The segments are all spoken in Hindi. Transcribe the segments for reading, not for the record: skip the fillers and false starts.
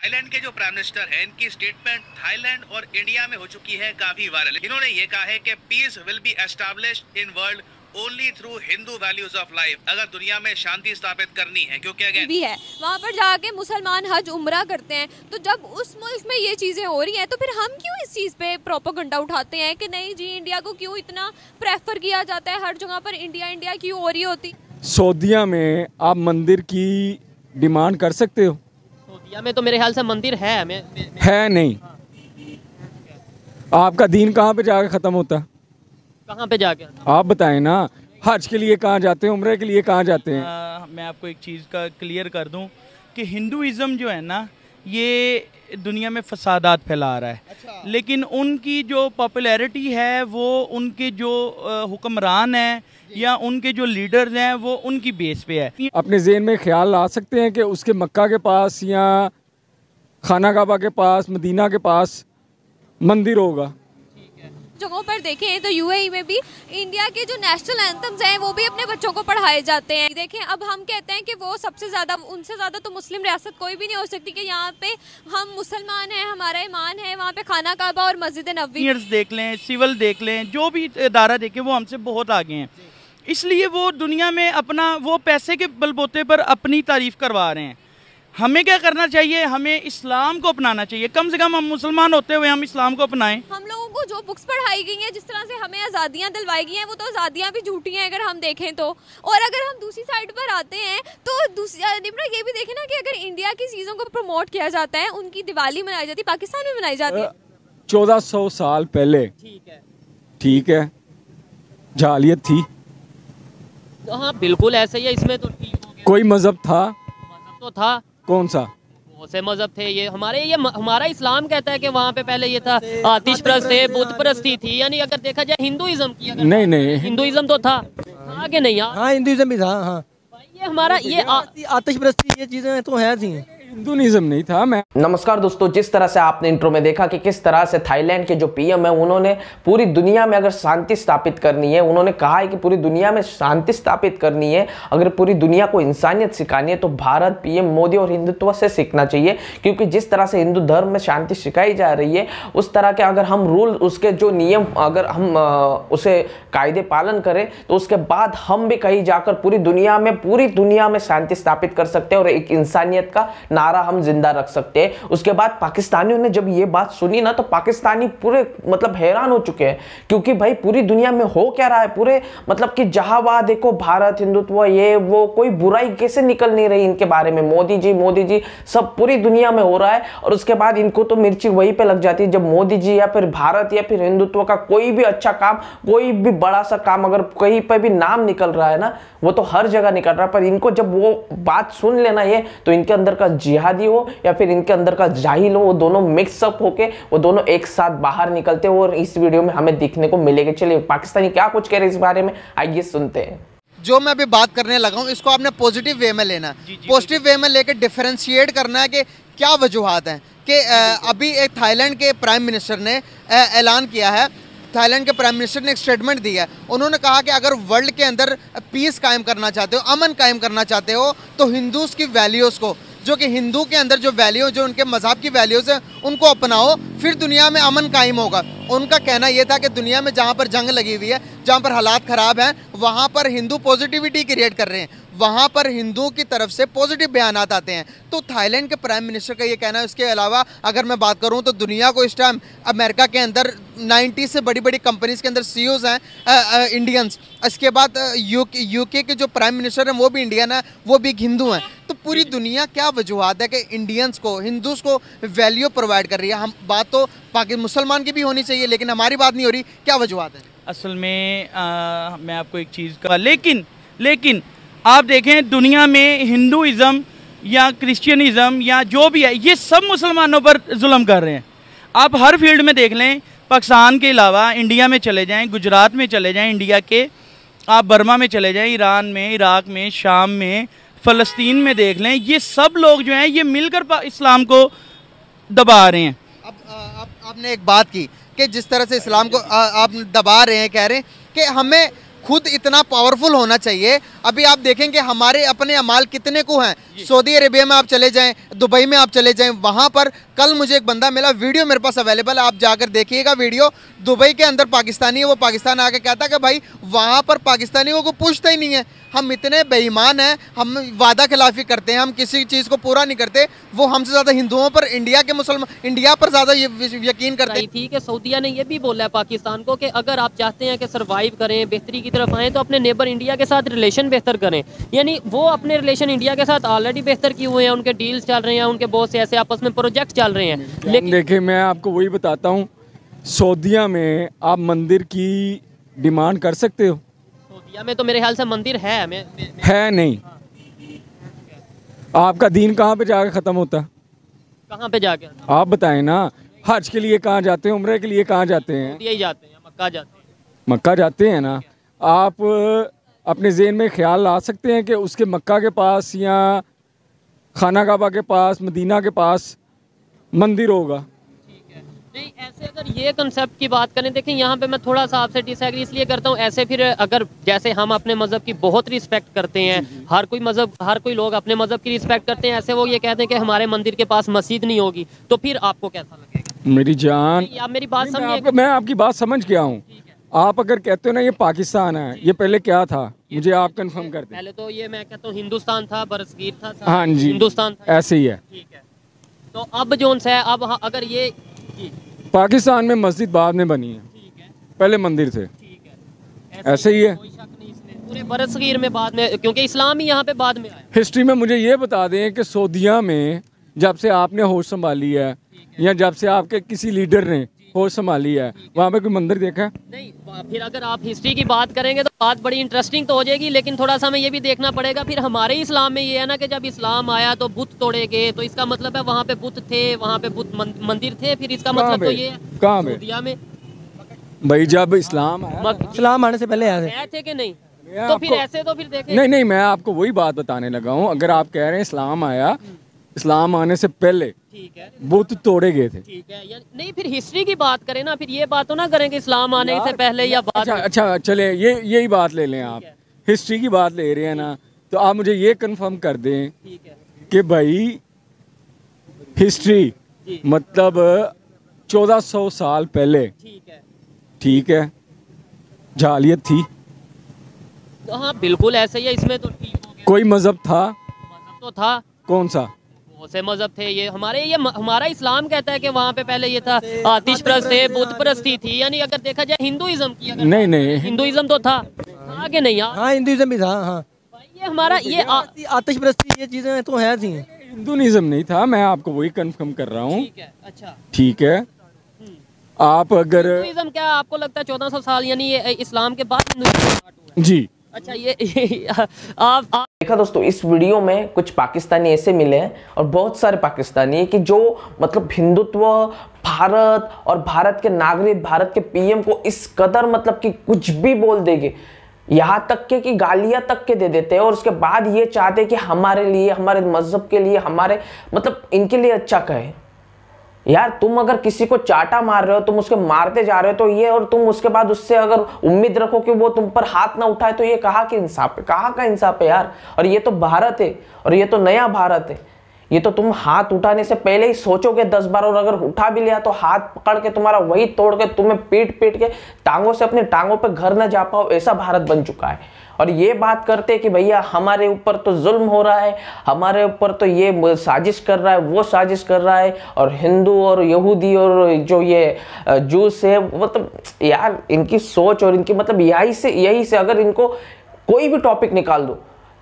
थाईलैंड के जो प्राइम मिनिस्टर हैं, इनकी स्टेटमेंट थाईलैंड और इंडिया में हो चुकी है काफी वायरल। इन्होंने ये कहा है कि peace will be established in world only through Hindu values of life. अगर दुनिया में शांति स्थापित करनी है, क्योंकि अगेन भी है वहाँ पर जाके मुसलमान हज उम्रा करते हैं, तो जब उस मुल्क में ये चीज़ें हो रही हैं तो फिर हम क्यों इस चीज़ पे प्रोपेगेंडा उठाते हैं कि नहीं जी इंडिया को क्यों इतना प्रेफर किया जाता है, हर जगह पर इंडिया इंडिया क्यों हो रही होती। सऊदीया में आप मंदिर की डिमांड कर सकते हो? सऊदीया में तो मेरे ख्याल से मंदिर है है नहीं। आपका दीन कहाँ पे जाके ख़त्म होता है? कहाँ पे जाके आप बताएं ना, हज के लिए कहाँ जाते हैं, उम्रे के लिए कहाँ जाते हैं? मैं आपको एक चीज़ का क्लियर कर दूं कि हिंदुइज़्म जो है ना, ये दुनिया में फसादात फैला रहा है। अच्छा। लेकिन उनकी जो पॉपुलैरिटी है वो उनके जो हुक्मरान हैं या उनके जो लीडर्स हैं वो उनकी बेस पे है। अपने ज़हन में ख्याल ला सकते हैं कि उसके मक्का के पास या खाना काबा के पास, मदीना के पास मंदिर होगा। जगहों पर देखें तो यूएई में भी इंडिया के जो नेशनल एंथम्स हैं वो भी अपने बच्चों को पढ़ाए जाते हैं। देखें अब हम कहते हैं कि वो सबसे ज़्यादा, उनसे ज़्यादा तो मुस्लिम रियासत कोई भी नहीं हो सकती कि यहाँ पे हम मुसलमान हैं, हमारा ईमान है, वहाँ पे खाना काबा और मस्जिद नबवी देख लें, सिविल देख लें, जो भी इदारा देखें वो हमसे बहुत आगे हैं। इसलिए वो दुनिया में अपना वो पैसे के बलबूते पर अपनी तारीफ करवा रहे हैं। हमें क्या करना चाहिए? हमें इस्लाम को अपनाना चाहिए। कम से कम हम मुसलमान होते हुए हम इस्लाम को अपनाएं। हम लोगों को जो बुक्स पढ़ाई गई हैं, जिस तरह से हमें आज़ादियाँ दिलवाई गई हैं, वो तो आज़ादियाँ भी झूठी हैं अगर हम देखें तो। और अगर हम दूसरी साइड पर आते हैं तो निम्रा ये भी देखें ना कि अगर इंडिया की चीज़ों को प्रमोट किया जाता है, उनकी दिवाली मनाई जाती है, पाकिस्तान में मनाई जाती है 1400 साल पहले। ठीक है, जालियत थी। हाँ बिल्कुल ऐसे ही है, इसमें तो कोई मजहब था? मजहब तो था। कौन सा? बहुत से मजहब थे। ये हमारा इस्लाम कहता है कि वहाँ पे पहले ये था, आतिश परस्त थे, बुत परस्ती थी। यानी अगर देखा जाए हिंदुइज्म की, अगर नहीं हिंदुइज्म तो था आगे नहीं। हाँ हिंदुइज्म भी था। हाँ ये हमारा ये आतिश परस्ती ये चीजें तो है थी, हिंदुइज्म नहीं था। मैं नमस्कार दोस्तों, जिस तरह से आपने इंट्रो में देखा कि किस तरह से थाईलैंड के जो पीएम है उन्होंने पूरी दुनिया में अगर शांति स्थापित करनी है, उन्होंने कहा है कि पूरी दुनिया में शांति स्थापित करनी है, अगर पूरी दुनिया को इंसानियत सिखानी है तो भारत, पीएम मोदी और हिंदुत्व से सीखना चाहिए। क्योंकि जिस तरह से हिंदू धर्म में शांति सिखाई जा रही है, उस तरह के अगर हम रूल, उसके जो नियम, अगर हम उसे कायदे पालन करें तो उसके बाद हम भी कहीं जाकर पूरी दुनिया में शांति स्थापित कर सकते हैं और एक इंसानियत का नारा हम जिंदा रख सकते हैं। उसके बाद पाकिस्तानियों ने जब ये बात सुनी ना, तो पाकिस्तानी पूरे मतलब हैरान हो चुके हैं। क्योंकि भाई पूरी दुनिया में हो क्या रहा है, पूरे मतलब कि जहां वहां देखो भारत, हिंदुत्व, ये वो, कोई बुराई कैसे निकल नहीं रही इनके बारे में। मोदी जी सब पूरी दुनिया में हो रहा है। और उसके बाद इनको तो मिर्ची वहीं पे लग जाती है जब मोदी जी या फिर भारत या फिर हिंदुत्व का कोई भी अच्छा काम, कोई भी बड़ा सा काम अगर कहीं पर भी नाम निकल रहा है ना, वो तो हर जगह निकल रहा है। पर इनको जब वो बात सुन लेना ये, तो इनके अंदर का जिहादी हो या फिर इनके अंदर का जाहिल हो, वो दोनों मिक्सअप होके वो दोनों एक साथ बाहर निकलते हो और इस वीडियो में हमें देखने को मिलेगा। चलिए पाकिस्तानी क्या कुछ कह रहे हैं इस बारे में, आइए सुनते हैं। जो मैं अभी बात करने लगा हूँ इसको आपने पॉजिटिव वे में लेना है। पॉजिटिव वे में लेकर डिफरेंशिएट करना है कि क्या वजूहात हैं। कि अभी एक थाईलैंड के प्राइम मिनिस्टर ने ऐलान किया है, थाईलैंड के प्राइम मिनिस्टर ने एक स्टेटमेंट दिया है। उन्होंने कहा कि अगर वर्ल्ड के अंदर पीस कायम करना चाहते हो, अमन कायम करना चाहते हो, तो हिंदूज की वैल्यूज़ को, जो कि हिंदू के अंदर जो वैल्यू, जो उनके मज़हब की वैल्यूज़ हैं, उनको अपनाओ, फिर दुनिया में अमन कायम होगा। उनका कहना यह था कि दुनिया में जहाँ पर जंग लगी हुई है, जहाँ पर हालात ख़राब हैं, वहाँ पर हिंदू पॉजिटिविटी क्रिएट कर रहे हैं, वहाँ पर हिंदुओं की तरफ से पॉजिटिव बयानात आते हैं। तो थाईलैंड के प्राइम मिनिस्टर का ये कहना है। इसके अलावा अगर मैं बात करूँ तो दुनिया को इस टाइम अमेरिका के अंदर 90 से बड़ी बड़ी कंपनीज़ के अंदर सीईओज़ हैं इंडियंस। इसके बाद यूके के जो प्राइम मिनिस्टर हैं वो भी इंडियन है, वो भी हिंदू हैं। तो पूरी दुनिया क्या वजूहत है कि इंडियंस को, हिंदूज़ को वैल्यू प्रोवाइड कर रही है। हम बात तो मुसलमान की भी होनी चाहिए, लेकिन हमारी बात नहीं हो रही। क्या वजूहत है? असल में मैं आपको एक चीज़ का, लेकिन आप देखें दुनिया में हिंदुइज़्म या क्रिश्चियनिज़्म या जो भी है, ये सब मुसलमानों पर जुल्म कर रहे हैं। आप हर फील्ड में देख लें, पाकिस्तान के अलावा इंडिया में चले जाएं, गुजरात में चले जाएं, इंडिया के आप बर्मा में चले जाएं, ईरान में, इराक में, शाम में, फ़लस्तीन में देख लें, ये सब लोग जो हैं ये मिलकर इस्लाम को दबा रहे हैं। अब आपने एक बात की कि जिस तरह से इस्लाम को आप दबा रहे हैं, कह रहे हैं कि हमें खुद इतना पावरफुल होना चाहिए। अभी आप देखेंगे हमारे अपने अमाल कितने को हैं, सऊदी अरेबिया में आप चले जाएं, दुबई में आप चले जाएं, वहाँ पर कल मुझे एक बंदा मिला, वीडियो मेरे पास अवेलेबल है, आप जाकर देखिएगा वीडियो। दुबई के अंदर पाकिस्तानी है, वो पाकिस्तान आके कहता कि भाई वहाँ पर पाकिस्तानियों को पूछता ही नहीं है, हम इतने बेईमान हैं, हम वादा खिलाफी करते हैं, हम किसी चीज़ को पूरा नहीं करते, वो हमसे ज़्यादा हिंदुओं पर, इंडिया के मुसलमान इंडिया पर ज़्यादा यकीन करते हैं। थी कि सऊदीया ने ये भी बोला है पाकिस्तान को कि अगर आप चाहते हैं कि सर्वाइव करें, बेहतरी की तरफ आएँ, तो अपने नेबर इंडिया के साथ रिलेशन बेहतर करें। यानी वो अपने रिलेशन इंडिया के साथ ऑलरेडी बेहतर किए हुए हैं, उनके डील्स चल रहे हैं, उनके बहुत से ऐसे आपस में प्रोजेक्ट चल रहे हैं। लेकिन देखिए, मैं आपको वही बताता हूँ, सऊदीया में आप मंदिर की डिमांड कर सकते हो? सऊदीया में तो मेरे ख्याल से मंदिर है है नहीं। आपका दीन कहाँ पे जाके ख़त्म होता है? कहाँ पे जाके आप बताएं ना। हज के लिए कहाँ जाते हैं, उम्रे के लिए कहाँ जाते हैं? यही जाते हैं, मक्का जाते हैं। मक्का जाते हैं ना। आप अपने ज़हन में ख्याल ला सकते हैं कि उसके मक्का के पास या खाना काबा के पास, मदीना के पास मंदिर होगा? नहीं, ऐसे अगर ये कंसेप्ट की बात करें, देखें यहाँ पे मैं थोड़ा सा आपसे डिसएग्री इसलिए करता हूँ। ऐसे फिर अगर जैसे हम अपने मज़हब की बहुत रिस्पेक्ट करते हैं, हर कोई लोग अपने मज़हब की रिस्पेक्ट करते हैं, ऐसे वो ये कहते हैं कि हमारे मंदिर के पास मस्जिद नहीं होगी, तो फिर आपको कैसा लगेगा? मेरी जान, आप मेरी बात समझिए। मैं आपकी बात समझ गया हूँ। आप अगर कहते हो ना ये पाकिस्तान है, ये पहले क्या था? मुझे आप कंफर्म कर दें। पहले तो ये मैं कहता हूँ हिंदुस्तान था, बरसगीर था। हाँ जी, हिंदुस्तान था, ऐसे ही है। ठीक है। तो अब जोन सा है, अब अगर ये पाकिस्तान में मस्जिद बाद में बनी है, पहले मंदिर थे, ऐसे ही है। कोई शक नहीं इसमें, पूरे बरसगीर में बाद में, क्योंकि इस्लाम ही यहाँ पे बाद में आया। हिस्ट्री में मुझे ये बता दें कि सऊदीया में जब से आपने होश संभाली है या जब से आपके किसी लीडर ने होश संभाली है, वहाँ पे कोई मंदिर देखा है? नहीं, फिर अगर आप हिस्ट्री की बात करेंगे तो बात बड़ी इंटरेस्टिंग तो हो जाएगी, लेकिन थोड़ा सा हमें ये भी देखना पड़ेगा। फिर हमारे इस्लाम में ये है ना कि जब इस्लाम आया तो बुत तोड़े गए, तो इसका मतलब है वहाँ पे बुत थे, वहाँ पे बुत मंदिर थे। फिर इसका मतलब तो ये है कहाँ सऊदीया में भाई जब इस्लाम आने से पहले आए थे कि नहीं? तो फिर ऐसे तो फिर देखें। नहीं, मैं आपको वही बात बताने लगा हूँ। अगर आप कह रहे हैं इस्लाम आया, इस्लाम आने से पहले ठीक है, बुत तोड़े गए थे, ठीक है। नहीं, फिर हिस्ट्री की बात करें ना, फिर ये बात तो ना करें कि इस्लाम आने से पहले या बाद। अच्छा चले, यही बात ले लें। आप हिस्ट्री की बात ले रहे हैं ना, तो आप मुझे ये कंफर्म कर दें कि भाई हिस्ट्री मतलब 1400 साल पहले, ठीक है, जालियत थी? हाँ बिल्कुल ऐसे ही है। इसमें तो ठीक हो गया। कोई मजहब था? मजहब तो था। कौन सा? बहुत से मजहब थे। ये हमारा इस्लाम कहता है कि वहाँ पे पहले ये था, आतिश प्रस्त थे, बुत प्रस्ती थी। यानी अगर देखा जाए हिंदुइज्म की, अगर नहीं हिंदुइज्म तो था आगे नहीं। हाँ, हिंदुइज्म भी था। हाँ, ये हमारा ये आतिश प्रस्ती ये चीजें तो है थी। हिंदुइज्म नहीं था, मैं आपको वही कंफर्म कर रहा हूँ। ठीक है, अच्छा ठीक है। आप अगर हिंदुइज्म क्या आपको लगता है 1400 साल यानी ये इस्लाम के बाद हिंदुइज्म स्टार्ट हुआ? जी। अच्छा, ये आप देखा दोस्तों, इस वीडियो में कुछ पाकिस्तानी ऐसे मिले हैं और बहुत सारे पाकिस्तानी कि जो मतलब हिंदुत्व, भारत और भारत के नागरिक, भारत के पीएम को इस कदर मतलब कि कुछ भी बोल देंगे, यहाँ तक के कि गालियां तक के दे देते हैं, और उसके बाद ये चाहते हैं कि हमारे लिए, हमारे मजहब के लिए, हमारे मतलब इनके लिए अच्छा कहे। यार तुम अगर किसी को चाटा मार रहे हो, तुम उसके मारते जा रहे हो तो ये, और तुम उसके बाद उससे अगर उम्मीद रखो कि वो तुम पर हाथ ना उठाए, तो ये कहाँ की इंसाफ है? कहाँ का इंसाफ है यार? और ये तो भारत है, और ये तो नया भारत है। ये तो तुम हाथ उठाने से पहले ही सोचोगे 10 बार, और अगर उठा भी लिया तो हाथ पकड़ के तुम्हारा वही तोड़ के तुम्हें पीट पीट के टांगों से अपनी टांगों पे घर न जा पाओ, ऐसा भारत बन चुका है। और ये बात करते कि भैया हमारे ऊपर तो जुल्म हो रहा है, हमारे ऊपर तो ये साजिश कर रहा है, वो साजिश कर रहा है, और हिंदू और यहूदी और जो ये जूस है, मतलब यार इनकी सोच और इनकी मतलब यही से अगर इनको कोई भी टॉपिक निकाल दो,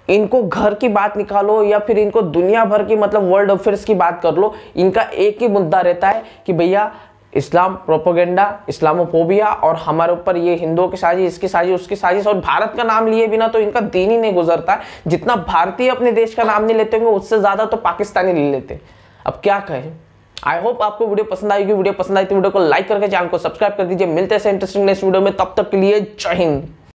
इनको घर की बात निकालो या फिर इनको दुनिया भर की मतलब वर्ल्ड अफेयर्स की बात कर लो, इनका एक ही मुद्दा रहता है कि भैया इस्लाम प्रोपेगेंडा, इस्लामोफोबिया, और हमारे ऊपर ये हिंदुओं की साजिश, इसकी साजिश, उसकी साजिश, और भारत का नाम लिए बिना तो इनका दिन ही नहीं गुजरता। जितना भारतीय अपने देश का नाम नहीं लेते होंगे, उससे ज्यादा तो पाकिस्तानी ले लेते। अब क्या कहें। आई होप आपको वीडियो पसंद आएगी। वीडियो पसंद आई तो वीडियो को लाइक करके चैनल को सब्सक्राइब कर दीजिए। मिलते हैं इंटरेस्टिंग नेक्स्ट वीडियो में, तब तक के लिए जय हिंद।